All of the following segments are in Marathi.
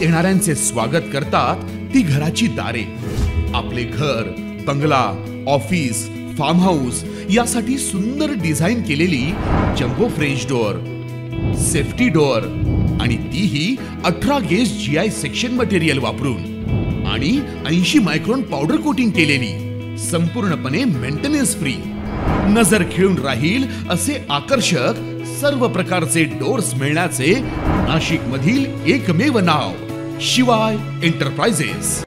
येणाऱ्यांचे स्वागत करतात ती घराची दारे। आपले घर, बंगला, ऑफिस, फार्म हाऊस यासाठी सुंदर डिझाईन केलेली jumbo French door, safety door आणि तीही 18 गेज GI सेक्शन मटेरियल वापरून आणि 80 मायक्रॉन पावडर कोटिंग केलेली, संपूर्णपणे मेंटेनन्स फ्री, नजर खिळून राहील असे आकर्षक सर्व प्रकारचे डोर्स मिळण्याचे नाशिक मधील एकमेव नाव शिवाय एंटरप्राइजेस।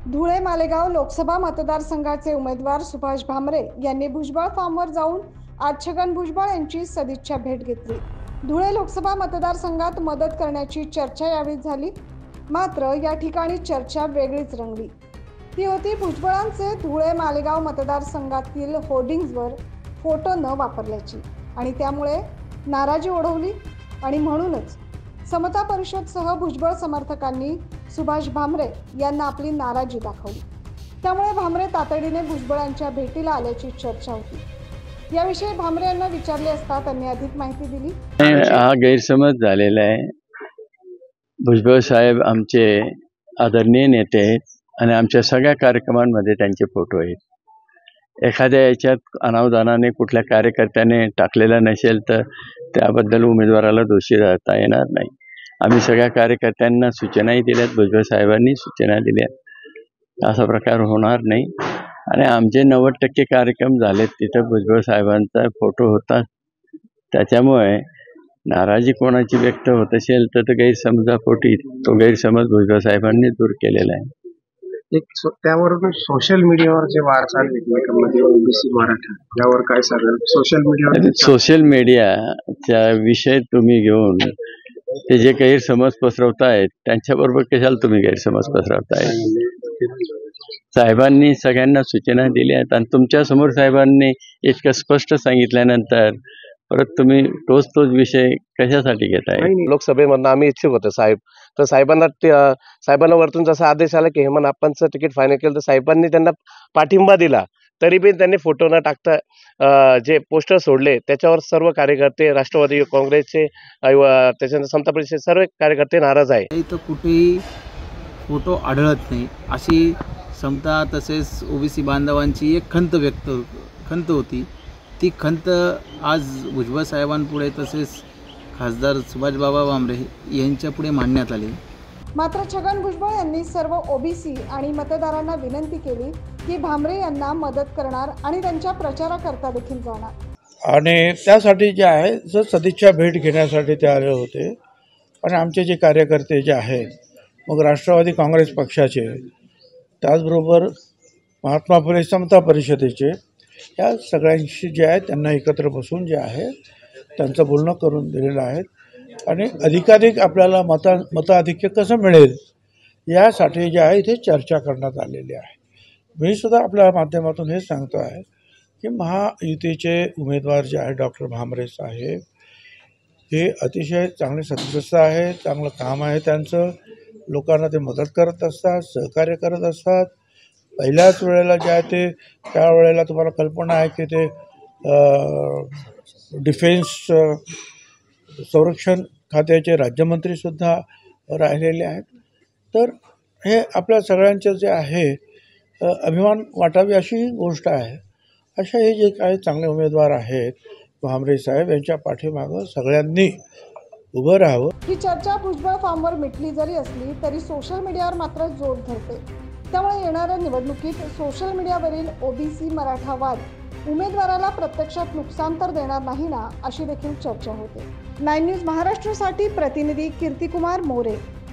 धुळे मालेगाव लोकसभा मतदारसंघाचे उमेदवार सुभाष भामरे यांनी भुजबळ फार्मवर जाऊन आज छगन भुजबळ यांची सदिच्छा भेट घेतली। धुळे लोकसभा मतदारसंघात मदत करण्याची चर्चा यावेळी झाली, मात्र या ठिकाणी चर्चा वेगळीच रंगली। ती होती भुजबळांचे धुळे मालेगाव मतदारसंघातील होर्डिंग्जवर फोटो न वापरल्याची आणि त्यामुळे नाराजी ओढवली आणि म्हणूनच समता परिषदसह भुजबळ समर्थकांनी सुभाष भामरे यांना आपली नाराजी दाखवली। त्यामुळे भामरे तातडीने भुजबळांच्या भेटीला आल्याची चर्चा होती। याविषयी भामरे यांना विचारले असता त्यांनी अधिक माहिती दिली। हा गैरसमज झालेला आहे। भुजबळ साहेब आमचे आदरणीय नेते आहेत आणि आमच्या सगळ्या कार्यक्रमांमध्ये त्यांचे फोटो आहेत। एखाद्या याच्यात अनावधानाने कुठल्या कार्यकर्त्याने टाकलेला नसेल तर त्याबद्दल उमेदवाराला दोषी धरता येणार नाही। आम्ही सगळ्या कार्यकर्त्यांना सूचनाही दिल्यात, भुजबळ साहेबांनी सूचना दिल्यात, असा प्रकार होणार नाही। आणि आमचे 90% कार्यक्रम झालेत तिथं भुजबळ साहेबांचा फोटो होता। त्याच्यामुळे नाराजी कोणाची व्यक्त होत असेल तर गैरसमजापोटी तो गैरसमज भुजबळ साहेबांनी दूर केलेला आहे। त्यावरून सोशल मीडियावर जे वार चालू एकमेकांमध्ये ओबीसी मराठा यावर काय सांगाल? सोशल मीडियाचा विषय तुम्ही घेऊन ते जे गैरसमज पसरवतायत त्यांच्याबरोबर कशाला तुम्ही गैरसमज पसरवताय? साहेबांनी सगळ्यांना सूचना दिल्या आहेत आणि तुमच्या समोर साहेबांनी इतकं स्पष्ट सांगितल्यानंतर परत तुम्ही तोच विषय कशासाठी घेताय? लोकसभेमधनं आम्ही इच्छुक होतो साहेब, तर साहेबांना वरतून जसा आदेश आला की हेमंत आपणचं तिकीट फायनल केलं तर साहेबांनी त्यांना पाठिंबा दिला, तरी पण त्यांनी फोटो न टाकता जे पोस्टर सोडले त्याच्यावर सर्व कार्यकर्ते, राष्ट्रवादी काँग्रेसचे, त्याच्यानंतर समता परिषद सर्व कार्यकर्ते नाराज आहे। इथं कुठेही फोटो आढळत नाही अशी समता तसेच ओबीसी बांधवांची एक खंत होती। ती खंत आज भुजबळ साहेबांपुढे तसेच खासदार सुभाष बाबा भामरे यांच्या पुढे मांडण्यात आली। मात्र छगन भुजबळ यांनी सर्व ओबीसी आणि मतदारांना विनंती केली की भामरे यांना मदत करणार आणि त्यांच्या प्रचाराकरता देखील जाणार आणि त्यासाठी जे आहे सदिच्छा भेट घेण्यासाठी ते आले होते। आणि आमचे जे कार्यकर्ते जे आहेत मग राष्ट्रवादी काँग्रेस पक्षाचे, त्याचबरोबर महात्मा फुले समता परिषदेचे, या सगळ्यांशी जे आहे त्यांना एकत्र बसून जे आहे त्यांचं बोलणं करून दिलेलं आहे आणि अधिकाधिक आपल्याला मताधिक्य कसं मिळेल यासाठी जे आहे इथे चर्चा करण्यात आलेली आहे। मी सुद्धा आपल्या माध्यमातून हे सांगतो आहे की महायुतीचे उमेदवार जे आहे डॉक्टर भामरे साहेब हे अतिशय चांगले सदस्य आहेत, चांगलं काम आहे त्यांचं, लोकांना ते मदत करत असतात, सहकार्य करत असतात। पहिल्याच वेळेला जे आहे ते त्यावेळेला तुम्हाला कल्पना आहे की ते डिफेन्स संरक्षण खात्याचे राज्यमंत्रीसुद्धा राहिलेले आहेत। तर हे आपल्या सगळ्यांचं जे आहे अभिमान वाटावी अशी गोष्ट आहे। अशा हे जे काही चांगले उमेदवार आहेत भामरे साहेब यांच्या पाठीमागं सगळ्यांनी उभं राहावं। ही चर्चा भुजबळ फार्मवर मिटली जरी असली तरी सोशल मीडियावर मात्र जोर धरते। त्यामुळे येणाऱ्या निवडणुकीत सोशल मीडियावरील ओबीसी मराठा वाद उमेदवाराला प्रत्यक्षात नुकसान तर देणार नाही ना, अशी देखील चर्चा होते। 9 न्यूज महाराष्ट्रासाठी प्रतिनिधी कीर्तिकुमार मोरे।